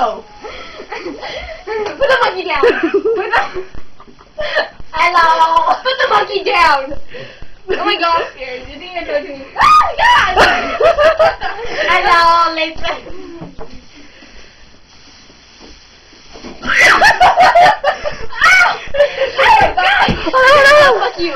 Oh. Put the monkey down. Hello. Put the monkey down. Oh my god, I'm scared. You think I told you? Oh god. Hello, listen. Oh my god. Fuck you.